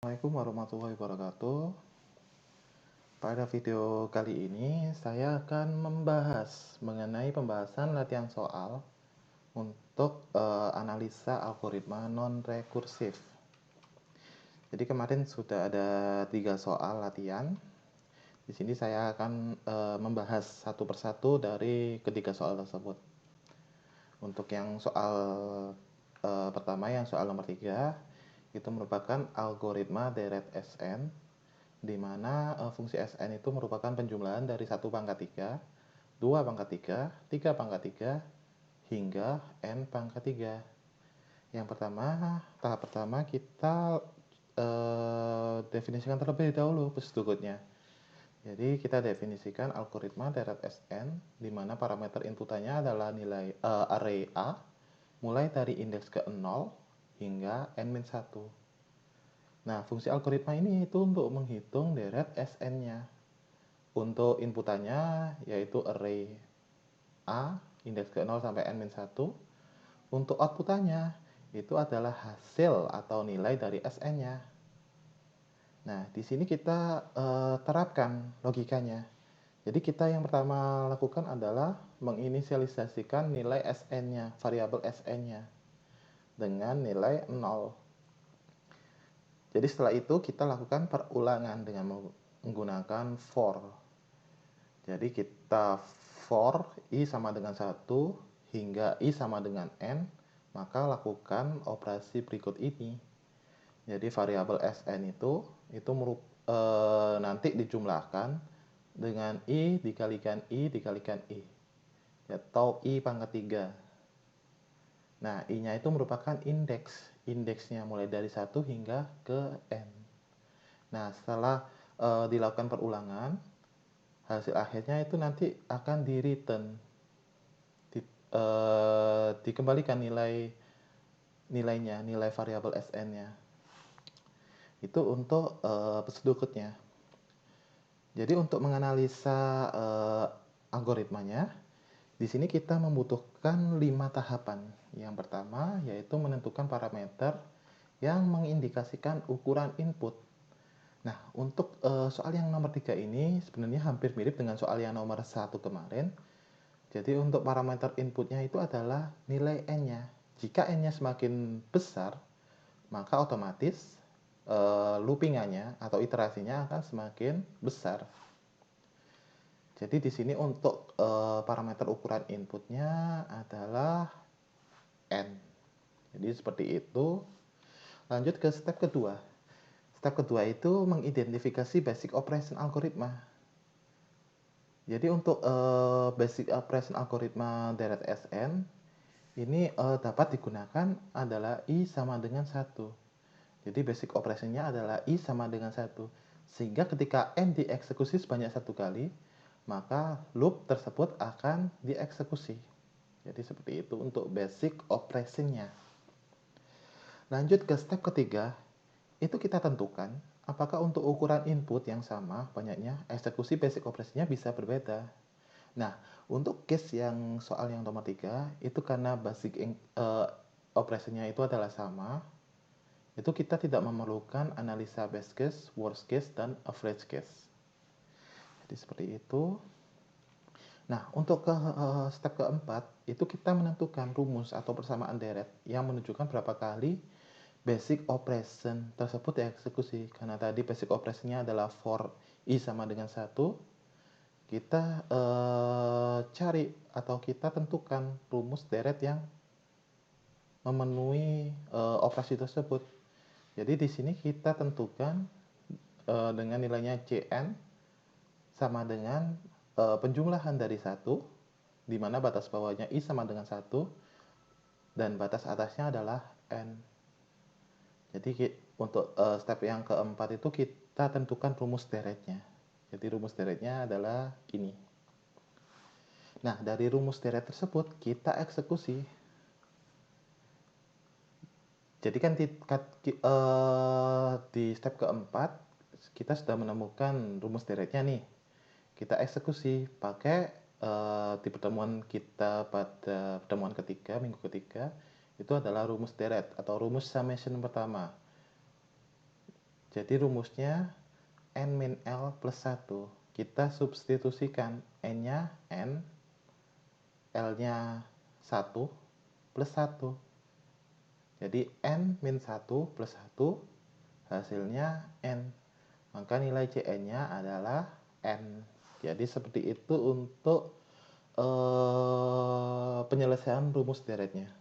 Assalamualaikum warahmatullahi wabarakatuh. Pada video kali ini saya akan membahas mengenai pembahasan latihan soal untuk analisa algoritma non-rekursif. Jadi kemarin sudah ada 3 soal latihan. Di sini saya akan membahas satu persatu dari ketiga soal tersebut. Untuk yang soal pertama, yang soal nomor 3, itu merupakan algoritma deret Sn, di mana fungsi Sn itu merupakan penjumlahan dari 1 pangkat 3, 2 pangkat 3, 3 pangkat 3, hingga n pangkat 3. Yang pertama, tahap pertama kita definisikan terlebih dahulu berikutnya. Jadi kita definisikan algoritma deret Sn, di mana parameter inputannya adalah nilai array A, mulai dari indeks ke 0 hingga n-1. Nah, fungsi algoritma ini itu untuk menghitung deret Sn-nya. Untuk inputannya yaitu array A, indeks ke 0 sampai n-1. Untuk outputannya itu adalah hasil atau nilai dari Sn-nya. Nah, di sini kita terapkan logikanya. Jadi kita yang pertama lakukan adalah menginisialisasikan nilai Sn-nya, variabel Sn-nya, dengan nilai 0. Jadi setelah itu kita lakukan perulangan dengan menggunakan for. Jadi kita for i sama dengan 1 hingga i sama dengan n, maka lakukan operasi berikut ini. Jadi variabel Sn itu nanti dijumlahkan dengan i dikalikan i atau i pangkat 3. Nah, i-nya itu merupakan indeksnya mulai dari 1 hingga ke n. Nah, setelah dilakukan perulangan, hasil akhirnya itu nanti akan dikembalikan nilainya, nilai variabel Sn-nya. Itu untuk berikutnya. Jadi untuk menganalisa algoritmanya, di sini kita membutuhkan 5 tahapan. Yang pertama yaitu menentukan parameter yang mengindikasikan ukuran input. Nah, untuk soal yang nomor 3 ini sebenarnya hampir mirip dengan soal yang nomor 1 kemarin. Jadi untuk parameter inputnya itu adalah nilai n-nya. Jika n-nya semakin besar, maka otomatis loopingannya atau iterasinya akan semakin besar. Jadi di sini untuk parameter ukuran inputnya adalah n. Jadi seperti itu. Lanjut ke step kedua. Step kedua itu mengidentifikasi basic operation algoritma. Jadi untuk basic operation algoritma deret Sn ini dapat digunakan adalah i sama dengan 1. Jadi basic operasinya adalah i sama dengan 1. Sehingga ketika n dieksekusi sebanyak 1 kali, maka loop tersebut akan dieksekusi. Jadi seperti itu untuk basic operation-nya. Lanjut ke step ketiga, itu kita tentukan apakah untuk ukuran input yang sama banyaknya, eksekusi basic operasinya bisa berbeda. Nah, untuk case yang soal yang nomor 3, itu karena basic operasinya itu adalah sama, itu kita tidak memerlukan analisa best case, worst case, dan average case. Jadi seperti itu. Nah, untuk step keempat, itu kita menentukan rumus atau persamaan deret yang menunjukkan berapa kali basic operation tersebut dieksekusi. Karena tadi basic operasinya adalah for i sama dengan 1, kita cari atau kita tentukan rumus deret yang memenuhi operasi tersebut. Jadi di sini kita tentukan dengan nilainya Cn sama dengan penjumlahan dari 1, di mana batas bawahnya i sama dengan 1, dan batas atasnya adalah n. Jadi untuk step yang keempat itu kita tentukan rumus deretnya. Jadi rumus deretnya adalah ini. Nah, dari rumus deret tersebut kita eksekusi. Jadi kan di step keempat kita sudah menemukan rumus deretnya nih. Kita eksekusi pakai di pertemuan kita pada pertemuan ketiga, minggu ketiga, itu adalah rumus deret atau rumus summation pertama. Jadi rumusnya n min L plus 1. Kita substitusikan n-nya n, L-nya 1 plus 1. Jadi n min 1 plus 1 hasilnya n. Maka nilai Cn-nya adalah n. Jadi seperti itu untuk penyelesaian rumus deretnya.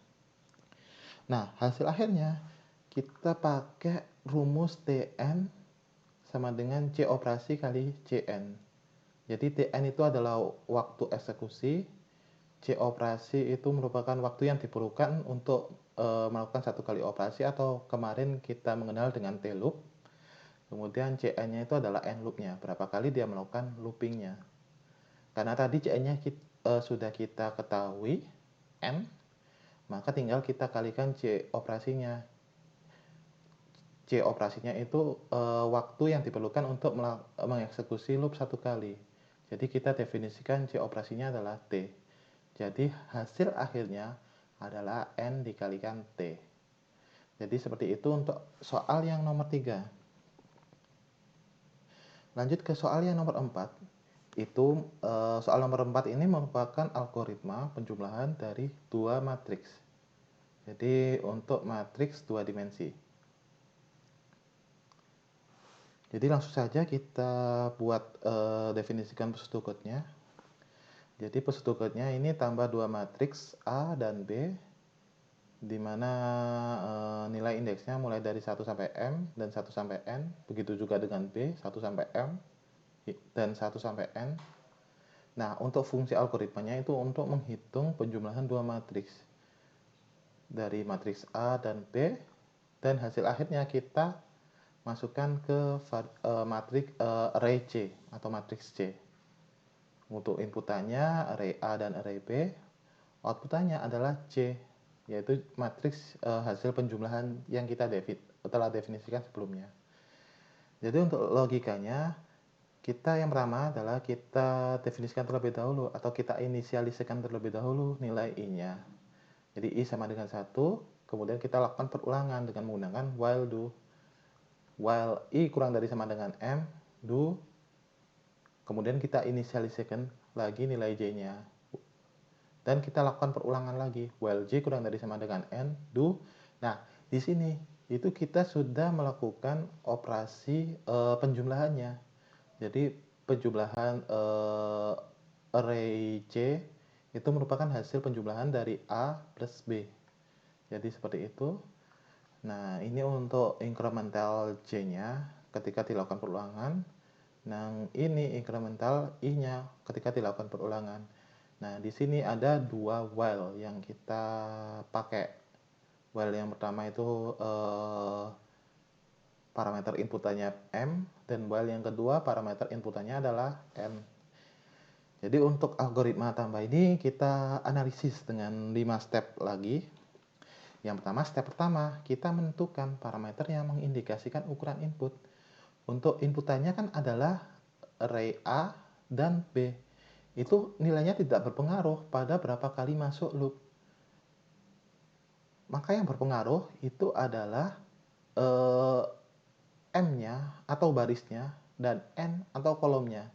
Nah, hasil akhirnya kita pakai rumus Tn sama dengan C operasi kali Cn. Jadi Tn itu adalah waktu eksekusi, C operasi itu merupakan waktu yang diperlukan untuk melakukan satu kali operasi, atau kemarin kita mengenal dengan T loop. Kemudian Cn-nya itu adalah n loop-nya, berapa kali dia melakukan looping-nya. Karena tadi Cn-nya sudah kita ketahui n, maka tinggal kita kalikan C operasinya. C operasinya itu waktu yang diperlukan untuk mengeksekusi loop satu kali. Jadi kita definisikan C operasinya adalah T. Jadi hasil akhirnya adalah N dikalikan T. Jadi seperti itu untuk soal yang nomor 3. Lanjut ke soal yang nomor 4. Itu soal nomor 4 ini merupakan algoritma penjumlahan dari dua matriks. Jadi untuk matriks dua dimensi. Jadi langsung saja kita buat definisikan pseudocode-nya. Jadi pseudocode-nya ini tambah dua matriks A dan B, di mana nilai indeksnya mulai dari 1 sampai M dan 1 sampai N. Begitu juga dengan B, 1 sampai M dan 1 sampai N. Nah, untuk fungsi algoritmanya itu untuk menghitung penjumlahan dua matriks. Dari matriks A dan B, dan hasil akhirnya kita masukkan ke matriks array C atau matriks C. Untuk inputannya array A dan array B, outputannya adalah C, yaitu matriks hasil penjumlahan yang kita telah definisikan sebelumnya. Jadi untuk logikanya, kita yang pertama adalah kita definisikan terlebih dahulu, atau kita inisialisasikan terlebih dahulu nilai I-nya. Jadi I sama dengan 1, kemudian kita lakukan perulangan dengan menggunakan while do. While I kurang dari sama dengan M, do, kemudian kita inisialisasikan lagi nilai J-nya. Dan kita lakukan perulangan lagi, while J kurang dari sama dengan N, do. Nah, di sini itu kita sudah melakukan operasi penjumlahannya. Jadi penjumlahan array C itu merupakan hasil penjumlahan dari A plus B. Jadi seperti itu. Nah, ini untuk incremental J-nya ketika dilakukan perulangan. Nah, ini incremental I-nya ketika dilakukan perulangan. Nah, di sini ada dua while yang kita pakai. While yang pertama itu parameter inputannya M, dan while yang kedua parameter inputannya adalah N. Jadi untuk algoritma tambah ini kita analisis dengan 5 step lagi. Yang pertama, step pertama, kita menentukan parameter yang mengindikasikan ukuran input. Untuk inputannya kan adalah array A dan B. Itu nilainya tidak berpengaruh pada berapa kali masuk loop. Maka yang berpengaruh itu adalah M-nya atau barisnya dan N atau kolomnya.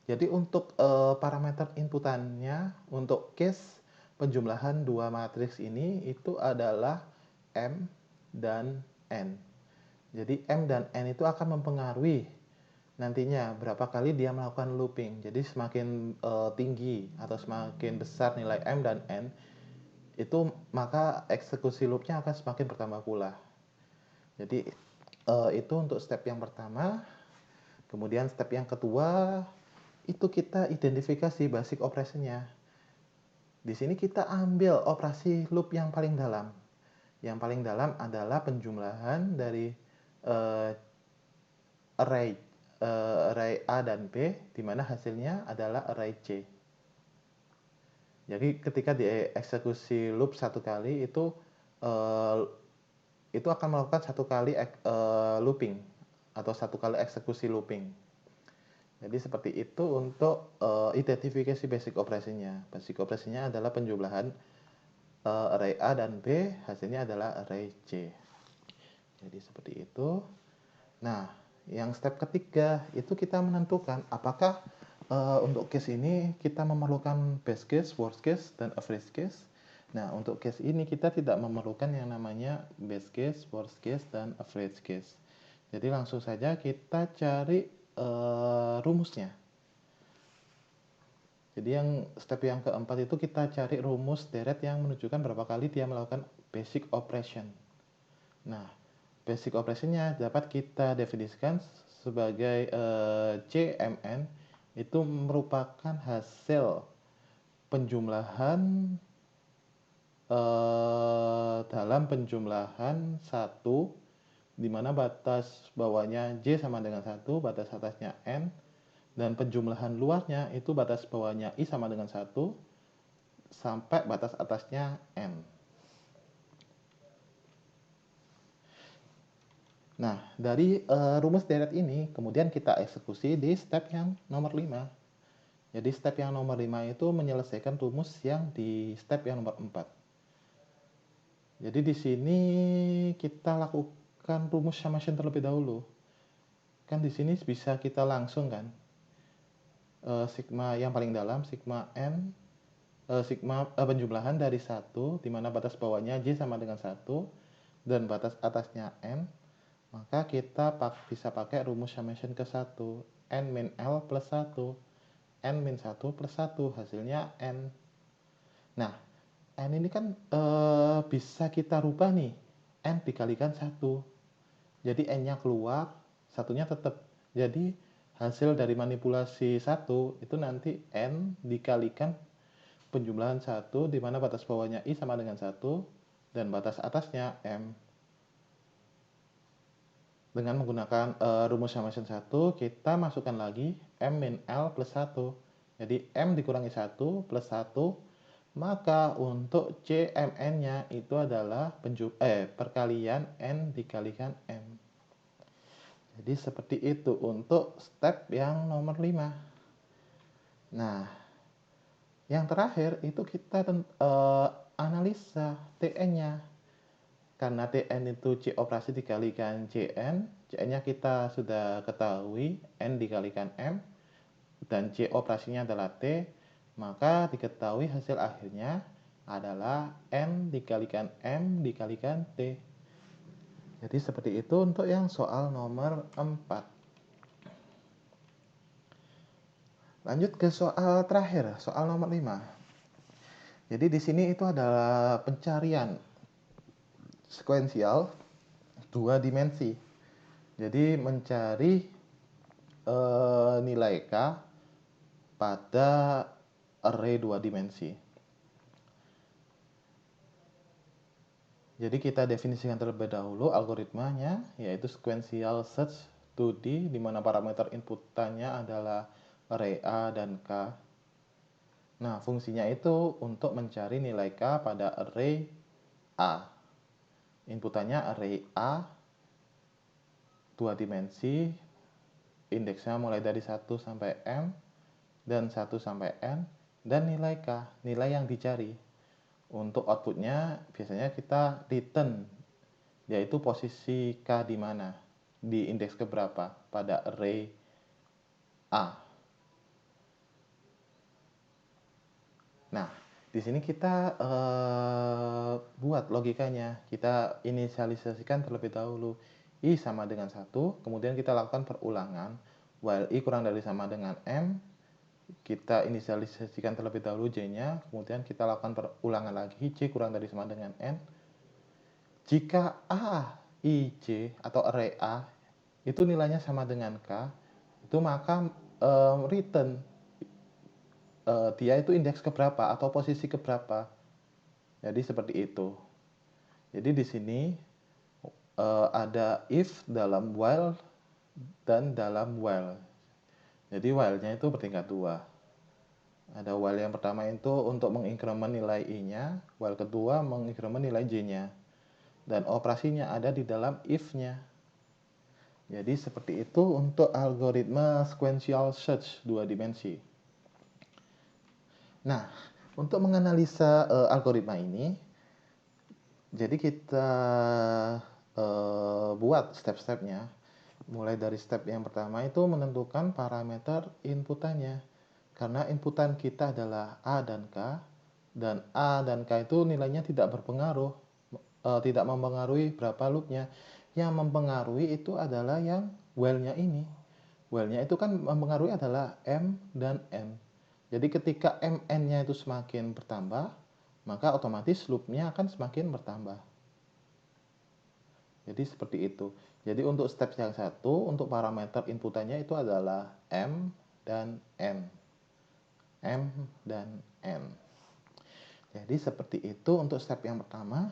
Jadi untuk parameter inputannya untuk case penjumlahan dua matriks ini itu adalah M dan N. Jadi M dan N itu akan mempengaruhi nantinya berapa kali dia melakukan looping. Jadi semakin tinggi atau semakin besar nilai M dan N, itu maka eksekusi loopnya akan semakin bertambah pula. Jadi itu untuk step yang pertama. Kemudian step yang kedua itu kita identifikasi basic operasinya. Di sini kita ambil operasi loop yang paling dalam. Yang paling dalam adalah penjumlahan dari array A dan B, di mana hasilnya adalah array C. Jadi ketika dieksekusi loop satu kali itu akan melakukan satu kali looping atau satu kali eksekusi looping. Jadi seperti itu untuk identifikasi basic operasinya. Basic operasinya adalah penjumlahan array A dan B, hasilnya adalah array C. Jadi seperti itu. Nah, Yang step ketiga itu kita menentukan apakah untuk case ini kita memerlukan best case, worst case, dan average case. Nah, untuk case ini kita tidak memerlukan yang namanya best case, worst case, dan average case. Jadi langsung saja kita cari rumusnya. Jadi step yang keempat itu kita cari rumus deret yang menunjukkan berapa kali dia melakukan basic operation. Nah, basic operationnya dapat kita definisikan sebagai CMN itu merupakan hasil penjumlahan dalam penjumlahan 1, di mana batas bawahnya J sama dengan 1, batas atasnya N, dan penjumlahan luarnya itu batas bawahnya I sama dengan 1, sampai batas atasnya N. Nah, dari rumus deret ini kemudian kita eksekusi di step yang nomor 5. Jadi step yang nomor 5 itu menyelesaikan rumus yang di step yang nomor 4. Jadi di sini kita lakukan rumus summation terlebih dahulu. Kan di sini bisa kita langsung kan. Sigma yang paling dalam, sigma N, sigma penjumlahan dari 1, di mana batas bawahnya J sama dengan 1, dan batas atasnya N. Maka kita bisa pakai rumus summation ke 1, N min L plus 1, N min 1 plus 1, hasilnya N. Nah, N ini kan bisa kita rubah nih, N dikalikan 1. Jadi N-nya keluar, satunya tetap. Jadi hasil dari manipulasi 1 itu nanti N dikalikan penjumlahan 1, di mana batas bawahnya I sama dengan 1, dan batas atasnya M. Dengan menggunakan rumus summation 1, kita masukkan lagi M min L plus 1. Jadi M dikurangi 1 plus 1, maka untuk CMN-nya itu adalah perkalian N dikalikan M. Jadi seperti itu untuk step yang nomor 5. Nah, yang terakhir itu kita analisa TN-nya. Karena Tn itu C operasi dikalikan Cn, Cn-nya kita sudah ketahui, N dikalikan M, dan C operasinya adalah T, maka diketahui hasil akhirnya adalah N dikalikan M dikalikan T. Jadi seperti itu untuk yang soal nomor 4. Lanjut ke soal terakhir, soal nomor 5. Jadi di sini itu adalah pencarian sekuensial 2 dimensi. Jadi mencari nilai K pada array 2 dimensi. Jadi kita definisikan terlebih dahulu algoritmanya, yaitu sequential search 2D, di mana parameter inputannya adalah array A dan K. Nah, fungsinya itu untuk mencari nilai K pada array A. Inputannya array A 2 dimensi, indeksnya mulai dari 1 sampai M, dan 1 sampai N, dan nilai K, nilai yang dicari. Untuk outputnya biasanya kita return, yaitu posisi K di mana, di indeks keberapa pada array A. Nah, di sini kita buat logikanya. Kita inisialisasikan terlebih dahulu. I sama dengan 1, kemudian kita lakukan perulangan. While I kurang dari sama dengan M, kita inisialisasikan terlebih dahulu J-nya, kemudian kita lakukan perulangan lagi, J kurang dari sama dengan N. Jika A, I, J atau array A itu nilainya sama dengan K, itu maka return dia itu indeks keberapa atau posisi keberapa. Jadi seperti itu. Jadi di sini ada if dalam while dan dalam while. Jadi while-nya itu bertingkat 2. Ada while yang pertama itu untuk mengincrement nilai I-nya, while kedua mengincrement nilai J-nya. Dan operasinya ada di dalam if-nya. Jadi seperti itu untuk algoritma sequential search 2 dimensi. Nah, untuk menganalisa algoritma ini, jadi kita buat step-stepnya. Mulai dari step yang pertama itu menentukan parameter inputannya. Karena inputan kita adalah A dan K, dan A dan K itu nilainya tidak berpengaruh, tidak mempengaruhi berapa loopnya. Yang mempengaruhi itu adalah yang while-nya ini. While-nya itu kan mempengaruhi adalah M dan N. Jadi ketika MN-nya itu semakin bertambah, maka otomatis loop-nya akan semakin bertambah. Jadi seperti itu. Jadi untuk step yang satu, untuk parameter inputannya itu adalah M dan N. M dan N. Jadi seperti itu untuk step yang pertama.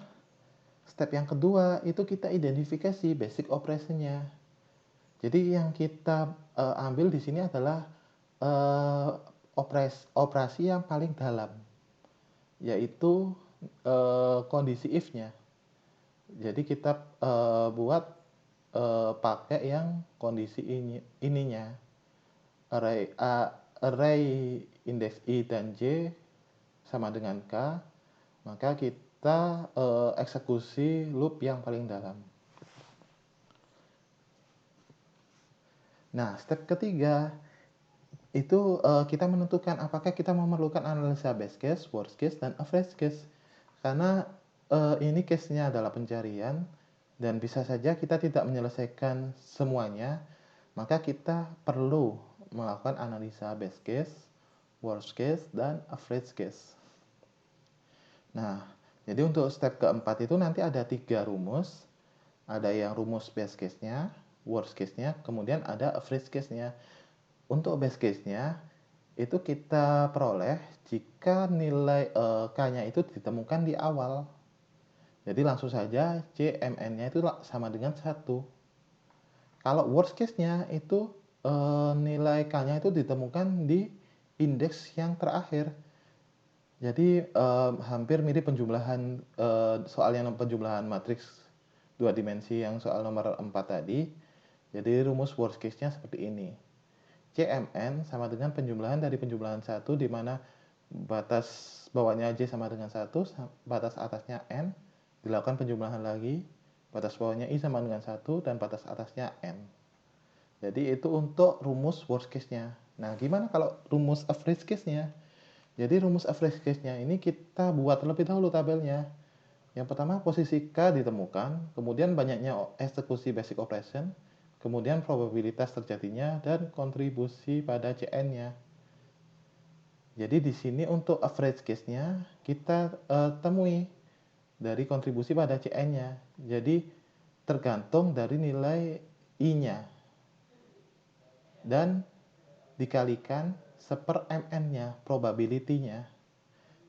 Step yang kedua itu kita identifikasi basic operation-nya. Jadi yang kita ambil di sini adalah operasi yang paling dalam, yaitu kondisi if-nya. Jadi kita buat pakai yang kondisi ininya, array indeks I dan J sama dengan K, maka kita eksekusi loop yang paling dalam. Nah, step ketiga itu kita menentukan apakah kita memerlukan analisa best case, worst case, dan average case. Karena ini case-nya adalah pencarian dan bisa saja kita tidak menyelesaikan semuanya, maka kita perlu melakukan analisa best case, worst case, dan average case. Nah, jadi untuk step keempat itu nanti ada 3 rumus. Ada yang rumus best case-nya, worst case-nya, kemudian ada average case-nya. Untuk best case-nya itu kita peroleh jika nilai K-nya itu ditemukan di awal. Jadi langsung saja CMN-nya itu sama dengan 1. Kalau worst case-nya itu nilai K-nya itu ditemukan di indeks yang terakhir. Jadi hampir mirip penjumlahan soal yang penjumlahan matriks 2 dimensi yang soal nomor 4 tadi. Jadi rumus worst case-nya seperti ini. CMN sama dengan penjumlahan dari penjumlahan 1 di mana batas bawahnya J sama dengan 1, batas atasnya N, dilakukan penjumlahan lagi, batas bawahnya I sama dengan 1, dan batas atasnya N. Jadi itu untuk rumus worst case-nya. Nah, gimana kalau rumus average case-nya? Jadi rumus average case-nya ini kita buat terlebih dahulu tabelnya. Yang pertama posisi K ditemukan, kemudian banyaknya eksekusi basic operation, kemudian probabilitas terjadinya, dan kontribusi pada CN-nya. Jadi di sini untuk average case-nya kita temui dari kontribusi pada CN-nya. Jadi tergantung dari nilai I-nya dan dikalikan seper MN-nya, probability-nya.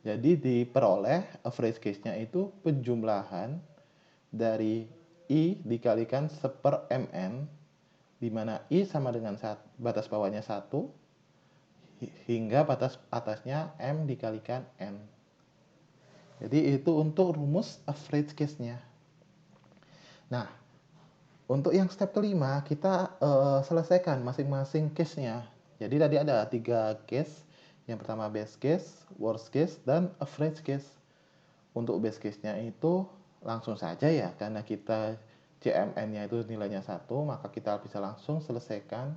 Jadi diperoleh average case-nya itu penjumlahan dari I dikalikan seper MN, di mana I sama dengan batas bawahnya 1, hingga batas atasnya M dikalikan N. Jadi itu untuk rumus average case-nya. Nah, untuk yang step kelima, kita selesaikan masing-masing case-nya. Jadi tadi ada 3 case. Yang pertama best case, worst case, dan average case. Untuk best case-nya itu langsung saja ya, karena kita CMN-nya itu nilainya 1, maka kita bisa langsung selesaikan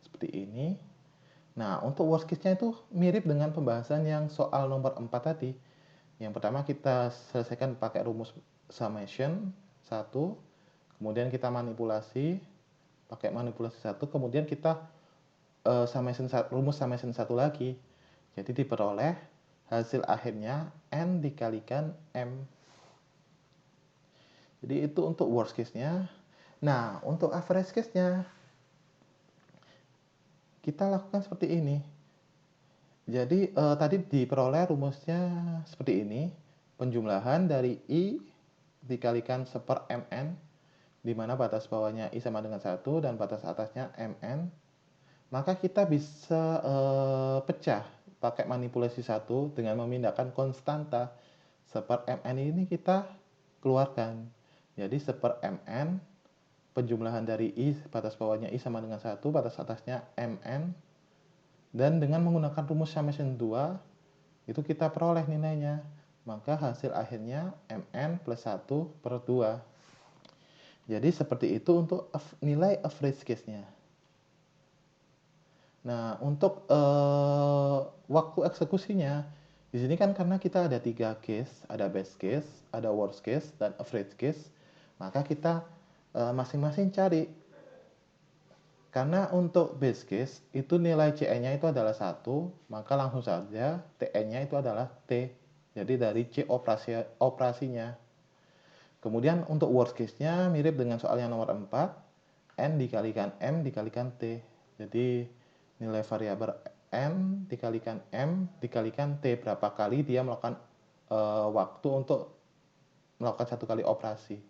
seperti ini. Nah, untuk worst case-nya itu mirip dengan pembahasan yang soal nomor 4 tadi. Yang pertama kita selesaikan pakai rumus summation 1, kemudian kita manipulasi pakai manipulasi 1, kemudian kita rumus summation 1 lagi. Jadi diperoleh hasil akhirnya N dikalikan M. Jadi itu untuk worst case-nya. Nah, untuk average case-nya kita lakukan seperti ini. Jadi tadi diperoleh rumusnya seperti ini. Penjumlahan dari I dikalikan seper MN, di mana batas bawahnya I sama dengan 1 dan batas atasnya MN. Maka kita bisa pecah pakai manipulasi 1 dengan memindahkan konstanta. Seper MN ini kita keluarkan. Jadi seper MN, penjumlahan dari I, batas bawahnya I sama dengan 1, batas atasnya MN. Dan dengan menggunakan rumus summation 2, itu kita peroleh nilainya. Maka hasil akhirnya MN plus 1 per 2. Jadi seperti itu untuk nilai average case-nya. Nah, untuk waktu eksekusinya, di sini kan karena kita ada 3 case, ada best case, ada worst case, dan average case, maka kita masing-masing cari. Karena untuk base case, itu nilai CE-nya itu adalah 1, maka langsung saja TN-nya itu adalah T. Jadi dari C operasinya. Kemudian untuk worst case-nya mirip dengan soal yang nomor 4, N dikalikan M dikalikan T. Jadi nilai variabel N dikalikan M dikalikan T, berapa kali dia melakukan waktu untuk melakukan satu kali operasi.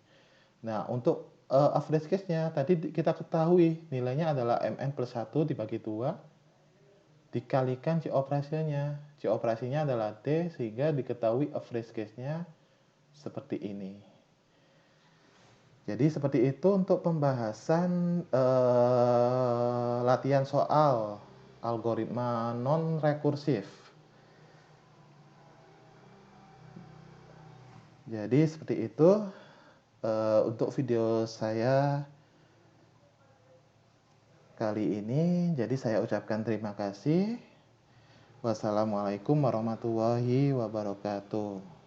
Nah, untuk average case-nya tadi kita ketahui nilainya adalah MN plus 1 dibagi 2 dikalikan C operasinya. C operasinya adalah T, sehingga diketahui average case-nya seperti ini. Jadi seperti itu untuk pembahasan latihan soal algoritma non-rekursif. Jadi seperti itu untuk video saya kali ini. Jadi saya ucapkan terima kasih. Wassalamualaikum warahmatullahi wabarakatuh.